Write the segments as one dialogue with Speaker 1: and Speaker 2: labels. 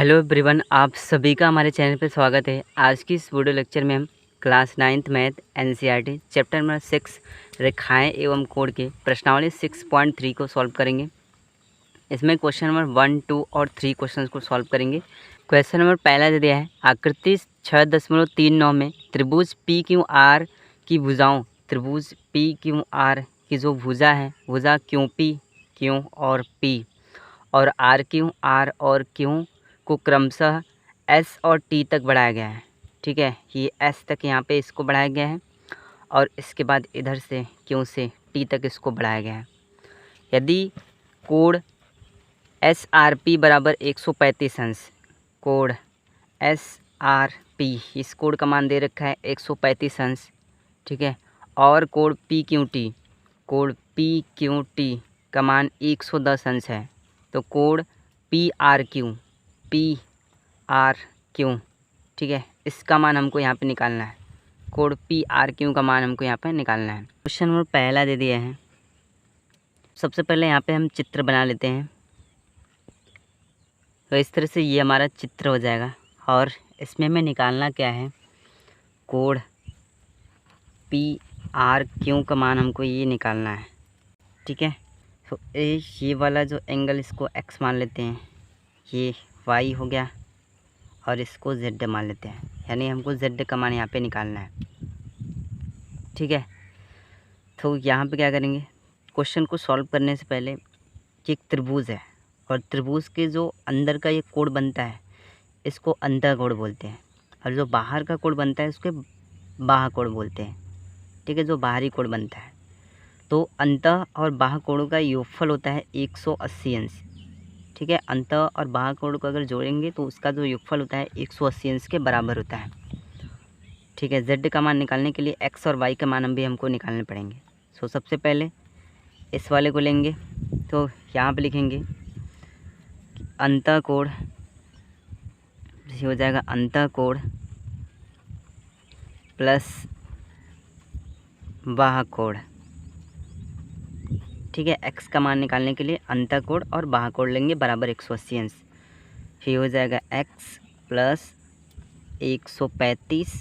Speaker 1: Hello everyone, आप सभी का हमारे चैनल पर स्वागत है। आज की इस वीडियो लेक्चर में हम class 9th math NCERT chapter number 6 रेखाएं एवं कोण के प्रश्नावली 6.3 को सॉल्व करेंगे। इसमें क्वेश्चन नंबर 1, 2 और 3 क्वेश्चंस को सॉल्व करेंगे। क्वेश्चन नंबर पहला दे दिया है, आकृति 6.39 में त्रिभुज पी क्यू आर की भुजाओं, त्रिभुज पी क्यू आर की जो भुजा है, भुजा क्यू पी, क्यू और पी और आर क्यू, आर और क्यू को क्रमशः एस और टी तक बढ़ाया गया है। ठीक है, ये एस तक यहाँ पे इसको बढ़ाया गया है और इसके बाद इधर से क्यू से टी तक इसको बढ़ाया गया है। यदि कोण एस आर पी बराबर 135 अंश, कोण एस आर पी, इस कोण का मान दे रखा है 135 अंश। ठीक है, और कोण पी क्यू टी, कोण पी क्यू टी का मान 110 अंश है। तो कोण P R Q, P R Q, ठीक है, इसका मान हमको यहाँ पे निकालना है। कोण पी आर क्यू का मान हमको यहाँ पे निकालना है। क्वेश्चन नंबर पहला दे दिया है। सबसे पहले यहाँ पे हम चित्र बना लेते हैं। तो इस तरह से ये हमारा चित्र हो जाएगा और इसमें हमें निकालना क्या है, कोण पी आर क्यू का मान हमको ये निकालना है। ठीक है, तो ये वाला जो एंगल इसको एक्स मान लेते हैं, ये वाई हो गया और इसको जेड मान लेते हैं, यानी हमको जेड का मान यहाँ पे निकालना है। ठीक है, तो यहाँ पे क्या करेंगे, क्वेश्चन को सॉल्व करने से पहले कि एक त्रिभुज है और त्रिभुज के जो अंदर का ये कोण बनता है इसको अंतःकोण बोलते हैं और जो बाहर का कोण बनता है उसके बाह्यकोण बोलते हैं। ठीक है, जो बाहरी कोण बनता है, तो अंतः और बाह्य कोणों का योगफल होता है 180 अंश। ठीक है, अंतः और बाह्य कोण को अगर जोड़ेंगे तो उसका जो योगफल होता है 180 अंश के बराबर होता है। ठीक है, जेड का मान निकालने के लिए एक्स और वाई का मान हम भी हमको निकालने पड़ेंगे। सो सबसे पहले इस वाले को लेंगे, तो यहाँ पे लिखेंगे कि अंतः कोण हो जाएगा अंतः कोण प्लस बाह्य कोण। ठीक है, एक्स का मान निकालने के लिए अंतःकोण और बाह्यकोण लेंगे बराबर 180 अंश। ये हो जाएगा एक्स प्लस 135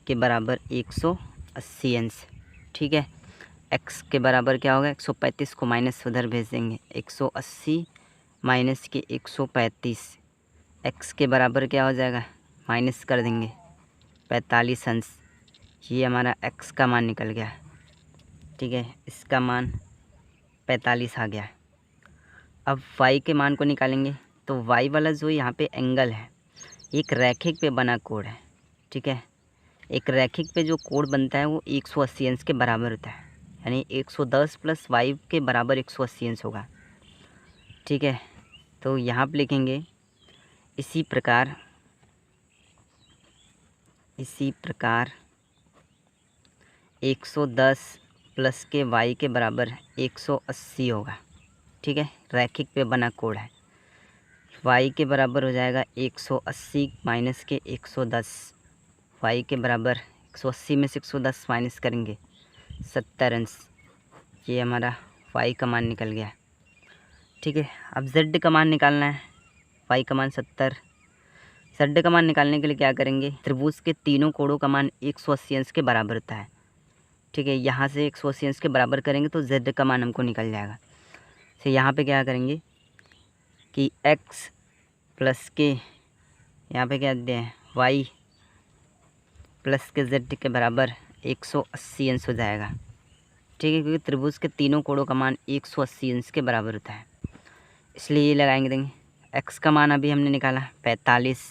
Speaker 1: के बराबर 180 अंश। ठीक है, एक्स के बराबर क्या होगा, 135 को माइनस उधर भेज देंगे, 180 माइनस के 135, एक्स के बराबर क्या हो जाएगा, माइनस कर देंगे 45 अंश। ये हमारा एक्स का मान निकल गया। ठीक है, इसका मान 45 आ गया। अब y के मान को निकालेंगे, तो y वाला जो यहाँ पे एंगल है एक रैखिक पे बना कोण है। ठीक है, एक रैखिक पे जो कोण बनता है वो 180 अंश के बराबर होता है, यानी 110 प्लस y के बराबर 180 अंश होगा। ठीक है, तो यहाँ पे लिखेंगे इसी प्रकार 110 प्लस के y के बराबर 180 होगा। ठीक है, रैखिक पे बना कोण है, y के बराबर हो जाएगा 180 माइनस के 110, y के बराबर 180 में से 110 माइनस करेंगे 70 अंश। ये हमारा y का मान निकल गया। ठीक है, अब z का मान निकालना है, y का मान 70। z का मान निकालने के लिए क्या करेंगे, त्रिभुज के तीनों कोणों का मान 180 अंश के बराबर होता है। ठीक है, यहाँ से 180 अंश के बराबर करेंगे तो z का मान हमको निकल जाएगा। तो यहाँ पे क्या करेंगे कि x प्लस के यहाँ पे क्या देते हैं y प्लस के z के बराबर 180 अंश हो जाएगा। ठीक है, क्योंकि त्रिभुज के तीनों कोणों का मान 180 अंश के बराबर होता है, इसलिए ये लगाएंगे। देंगे x का मान अभी हमने निकाला 45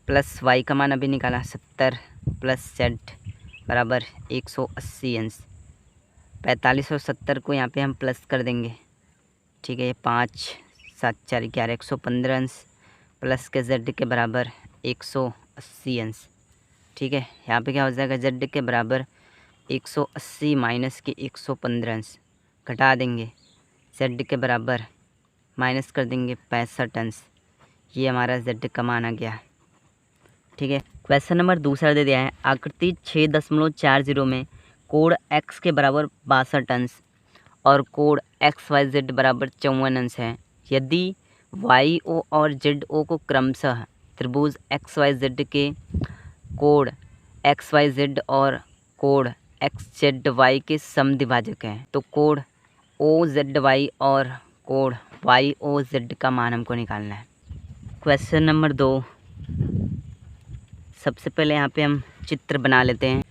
Speaker 1: प्लस y का मान अभी निकाला 70 प्लस z बराबर 180 अंश। 45 और 70 को यहाँ पे हम प्लस कर देंगे। ठीक है, ये 5 7 4 11 115 अंश प्लस के z के बराबर 180 अंश। ठीक है, यहाँ पे क्या हो जाएगा, z के बराबर 180 माइनस के 115 अंश, घटा देंगे z के बराबर माइनस कर देंगे 65 अंश। ये हमारा z का मान आ गया। ठीक है, क्वेश्चन नंबर दूसरा दे दिया है, आकृति 6.40 में कोण x के बराबर 62 अंश और कोण XYZ बराबर 54 अंश है। यदि वाई ओ और जेड ओ को क्रमशः त्रिभुज एक्स वाई जेड के कोण एक्स वाई जेड और कोण एक्स जेड वाई के समद्विभाजक हैं। तो कोण ओ जेड वाई और कोण वाई ओ जेड का मान हमको निकालना है। क्वेश्चन नंबर 2, सबसे पहले यहाँ पे हम चित्र बना लेते हैं।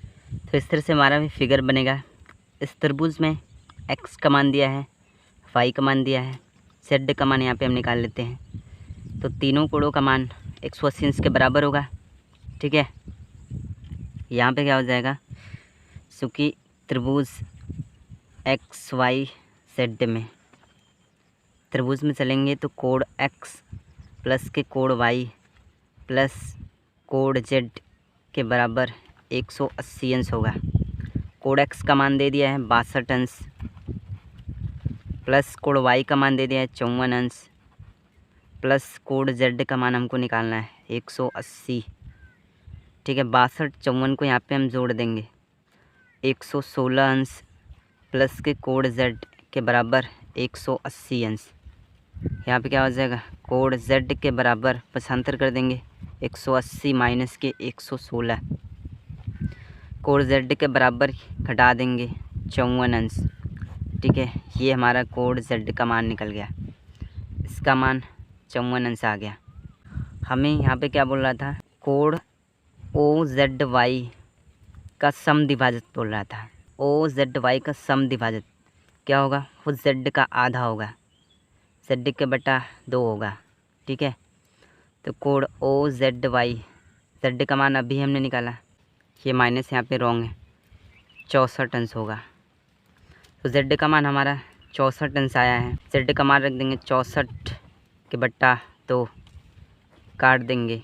Speaker 1: तो इस तरह से हमारा भी फिगर बनेगा। इस त्रिभुज में एक्स का मान दिया है, वाई का मान दिया है, जेड का मान यहाँ पे हम निकाल लेते हैं। तो तीनों कोणों का मान 180 अंश के बराबर होगा। ठीक है, यहाँ पे क्या हो जाएगा, क्योंकि त्रिभुज एक्स वाई जेड में त्रिभुज में चलेंगे तो कोण एक्स प्लस के कोण वाई प्लस कोण जेड के बराबर 180 अंश होगा। कोण एक्स का मान दे दिया है 62 अंश प्लस कोण वाई का मान दे दिया है 54 अंश प्लस कोण जेड का मान हमको निकालना है 180। ठीक है, 62 54 को यहाँ पे हम जोड़ देंगे 116 अंश प्लस के कोण जेड के बराबर 180 अंश। यहाँ पे क्या हो जाएगा, कोण जेड के बराबर पक्षांतर कर देंगे 180 माइनस के 116, कोण जेड के बराबर घटा देंगे 54 अंश। ठीक है, ये हमारा कोण जेड का मान निकल गया, इसका मान 54 अंश आ गया। हमें यहाँ पे क्या बोल रहा था, कोण ओ जेड वाई का समद्विभाजक बोल रहा था। ओ जेड वाई का समद्विभाजक क्या होगा, वो जेड का आधा होगा, जेड के बटा 2 होगा। ठीक है, तो कोण ओ जेड वाई, जेड का मान अभी हमने निकाला, ये माइनस यहाँ पे रॉन्ग है, 64 अंश होगा। तो जेड का मान हमारा 64 अंश आया है। जेड का मान रख देंगे 64 के बट्टा 2, काट देंगे,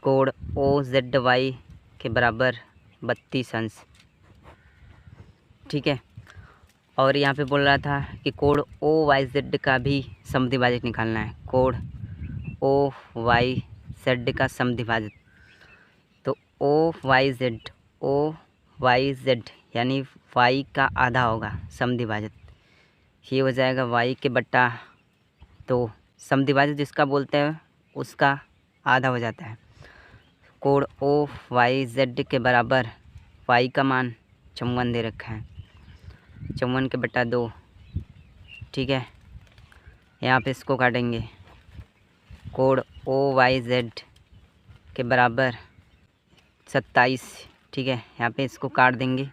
Speaker 1: कोण ओ जेड वाई के बराबर 32 अंश। ठीक है, और यहाँ पे बोल रहा था कि कोण ओ वाई जेड का भी समद्विभाजक निकालना है। कोण ओ वाई जेड का समद्विभाजक, तो ओ वाई जेड यानी वाई का आधा होगा समद्विभाजक, ये हो जाएगा वाई के बट्टा 2। समद्विभाजक जिसका बोलते हैं उसका आधा हो जाता है। कोण ओ वाई जेड के बराबर वाई का मान 54 दे रखा है, 54 के बट्टा 2। ठीक है, यहाँ पे इसको काटेंगे, कोण ओ वाई जेड के बराबर 27। ठीक है, यहाँ पे इसको काट देंगे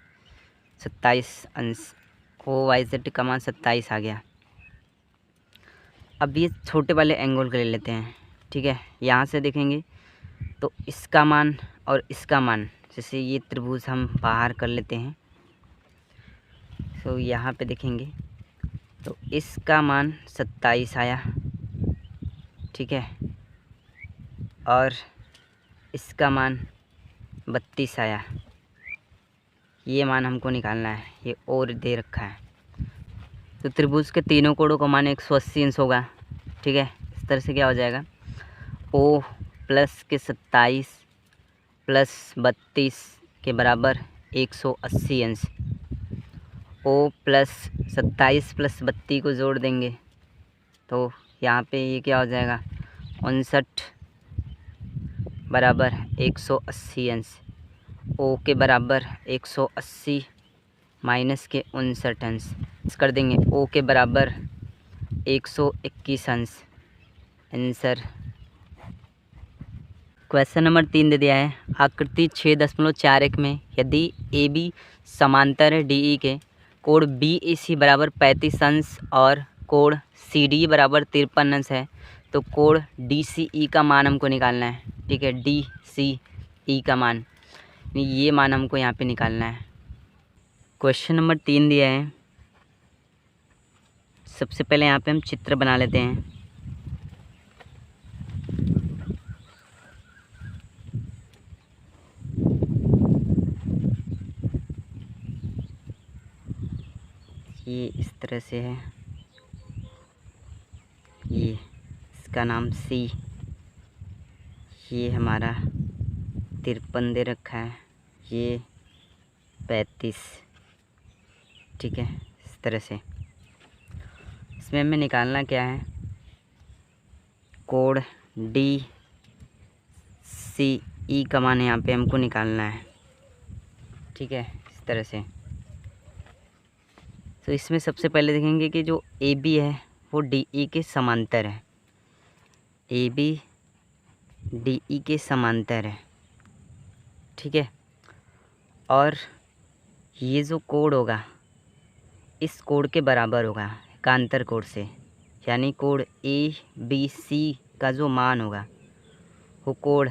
Speaker 1: 27 अंश, ओ वाई जेड का मान 27 आ गया। अब ये छोटे वाले एंगल को ले लेते हैं। ठीक है, यहाँ से देखेंगे तो इसका मान और इसका मान, जैसे ये त्रिभुज हम बाहर कर लेते हैं, तो यहाँ पे देखेंगे तो इसका मान 27 आया। ठीक है, और इसका मान 32 आया, ये मान हमको निकालना है, ये और दे रखा है। तो त्रिभुज के तीनों कोणों का मान 180 अंश होगा। ठीक है, इस तरह से क्या हो जाएगा, ओ प्लस के 27 प्लस 32 के बराबर 180 अंश। ओ प्लस 27 प्लस 32 को जोड़ देंगे तो यहाँ पे ये क्या हो जाएगा, 59 बराबर 180 अंश। ओ के बराबर 180 माइनस के 59 अंश कर देंगे, ओ के बराबर 121 अंश। आंसर क्वेश्चन नंबर 3 दे दिया है, आकृति 6.41 में यदि ए बी समांतर है डी ई के, कोण बी ए सी बराबर 35 अंश और कोण सी डी बराबर 53 अंश है, तो कोण डी सी ई का मान हमको निकालना है। ठीक है, डी सी ई का मान, ये मान हमको यहाँ पे निकालना है। क्वेश्चन नंबर 3 दिया है, सबसे पहले यहाँ पे हम चित्र बना लेते हैं। ये इस तरह से है, ये इसका नाम सी, ये हमारा 53 दे रखा है, ये 35। ठीक है, इस तरह से इसमें हमें निकालना क्या है, कोड डी सी ई का मान यहाँ पे हमको निकालना है, ठीक है, इस तरह से। तो इसमें सबसे पहले देखेंगे कि जो ए बी है वो डी ई के समांतर है, ए बी डी ई के समांतर है, ठीक है। और ये जो कोड होगा इस कोड के बराबर होगा एकांतर कोड से, यानी कोड ए बी सी का जो मान होगा वो कोड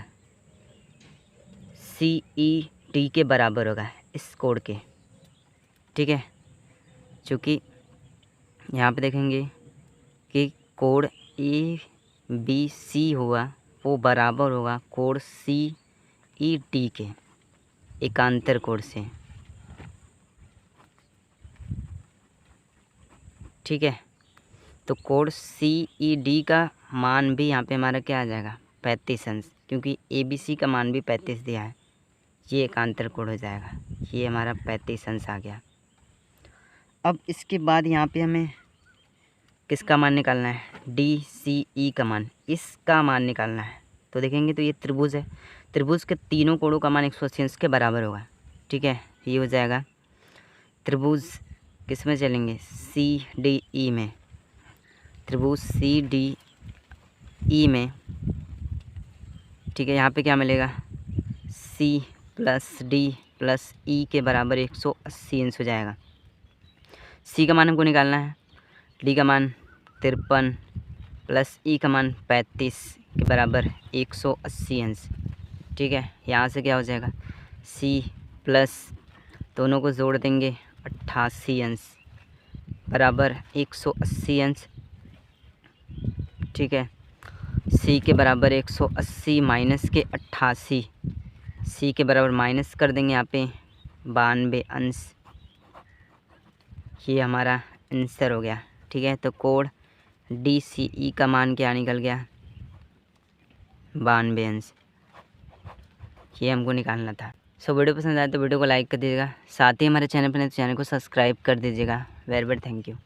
Speaker 1: सी ई डी के बराबर होगा इस कोड के, ठीक है। चूँकि यहाँ पे देखेंगे कि कोड ए बी सी हुआ वो बराबर होगा कोड सी ई डी के एकांतर कोड से, ठीक है। तो कोड सी ई डी का मान भी यहाँ पे हमारा क्या आ जाएगा 35 अंश, क्योंकि ए बी सी का मान भी 35 दिया है, ये एकांतर कोड हो जाएगा, ये हमारा 35 अंश आ गया। अब इसके बाद यहाँ पे हमें किसका मान निकालना है, डी सी ई का मान, इसका मान निकालना है। तो देखेंगे तो ये त्रिभुज है, त्रिभुज के तीनों कोणों का मान 180 अंश के बराबर होगा, ठीक है। ये हो जाएगा त्रिभुज किस में चलेंगे, सी डी ई में, त्रिभुज सी डी ई में, ठीक है। यहाँ पे क्या मिलेगा, सी प्लस डी प्लस ई के बराबर 180 अंश हो जाएगा। सी का मान हमको निकालना है, डी का मान 53 प्लस ई का मान 35 के बराबर 180 अंश, ठीक है। यहाँ से क्या हो जाएगा, सी प्लस दोनों को जोड़ देंगे 88 अंश बराबर 180 अंश, ठीक है। सी के बराबर 180 माइनस के 88, सी के बराबर माइनस कर देंगे यहाँ पे 92 अंश, ये हमारा आंसर हो गया, ठीक है। तो कोड डी सी ई का मान क्या निकल गया, 92 अंश, ये हमको निकालना था। सो वीडियो पसंद आए तो वीडियो को लाइक कर दीजिएगा, साथ ही हमारे चैनल पर नहीं तो चैनल को सब्सक्राइब कर दीजिएगा। Very very thank you.